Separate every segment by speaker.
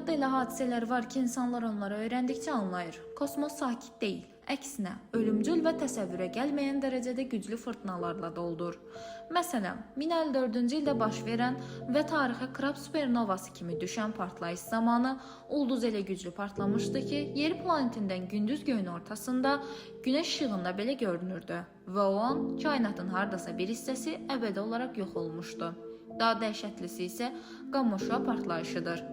Speaker 1: Kainatda elə hadisələr var ki, insanlar onları öyrəndikcə anlayır. Kosmos sakit deyil. Əksinə, ölümcül və təsəvvürə gəlməyən dərəcədə güclü fırtınalarla doldur. Məsələn, 1054-cü ildə baş verən və tarixə Krab supernovası kimi düşən partlayış zamanı ulduz elə güclü partlamışdı ki, yer planetindən gündüz göyün ortasında günəş işığında belə görünürdü və o an kainatın hardasa bir hissəsi əbədi olaraq yox olmuşdu. Daha dəhşətlisi isə qamma partlayışıdır.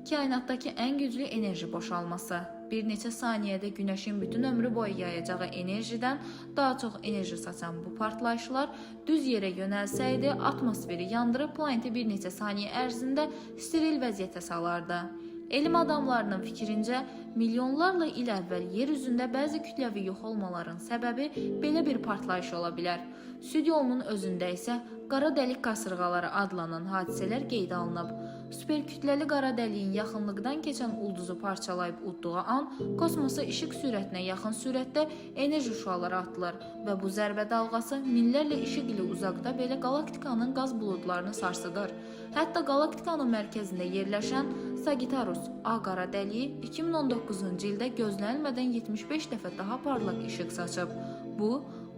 Speaker 1: Kainatdakı ən güclü enerji boşalması. Bir neçə saniyədə günəşin bütün ömrü boyu yayacağı enerjidən daha çox enerji saçan bu partlayışlar düz yerə yönəlsəydi, atmosferi yandırıb planeti bir neçə saniyə ərzində steril vəziyyətə salardı. Elm adamlarının fikrincə, milyonlarla il əvvəl yer üzündə bəzi kütləvi yox olmaların səbəbi belə bir partlayış ola bilər. Süd yolunun özündə isə qara dəlik qasırğaları adlanan hadisələr qeydə alınıb. Superkütləli qara dəliyin yaxınlıqdan keçən ulduzu parçalayıb udduğu an kosmosa işıq sürətinə yaxın sürətdə enerji şüaları atılır və bu zərbə dalğası minlərlə işıq ili uzaqda belə qalaktikanın qaz buludlarını sarsıdır. Hətta qalaktikanın mərkəzində yerləşən Sagittarius A qara dəliyi 2019-cu ildə gözlənilmədən 75 dəfə daha parlaq işıq saçıb. Bu,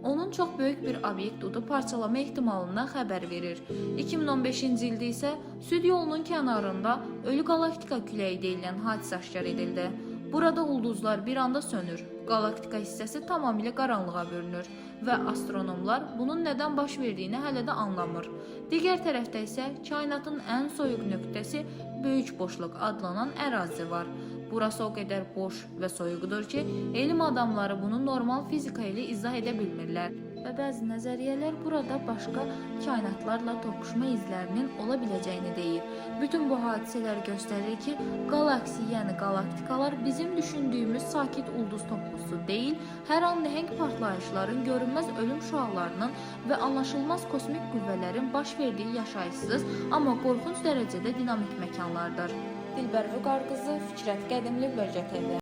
Speaker 1: onun çox böyük bir obyekt udub parçalama ehtimalından xəbər verir. 2015-ci ildə isə süd yolunun kənarında ölü qalaktika küləyi deyilən hadisə aşkar edildi. Burada ulduzlar bir anda sönür, qalaktika hissəsi tamamilə qaranlığa bürünür və astronomlar bunun nədən baş verdiyini hələ də anlamır. Digər tərəfdə isə kainatın ən soyuq nöqtəsi böyük boşluq adlanan ərazi var. Burası o qədər boş və soyuqdur ki, elm adamları bunu normal fizika ilə izah edə bilmirlər və bəzi nəzəriyyələr burada başqa kainatlarla toqquşma izlərinin ola biləcəyini deyir. Bütün bu hadisələr göstərir ki, galaksi, yəni qalaktikalar bizim düşündüyümüz sakit ulduz toplusu deyil, hər an nəhəng partlayışların, görünməz ölüm şüalarının və anlaşılmaz kosmik qüvvələrin baş verdiyi yaşayışsız, amma qorxunc dərəcədə dinamik məkanlardır. Dilbər Vüqar qızı, Fikrət Qədimli, Bölgə TV.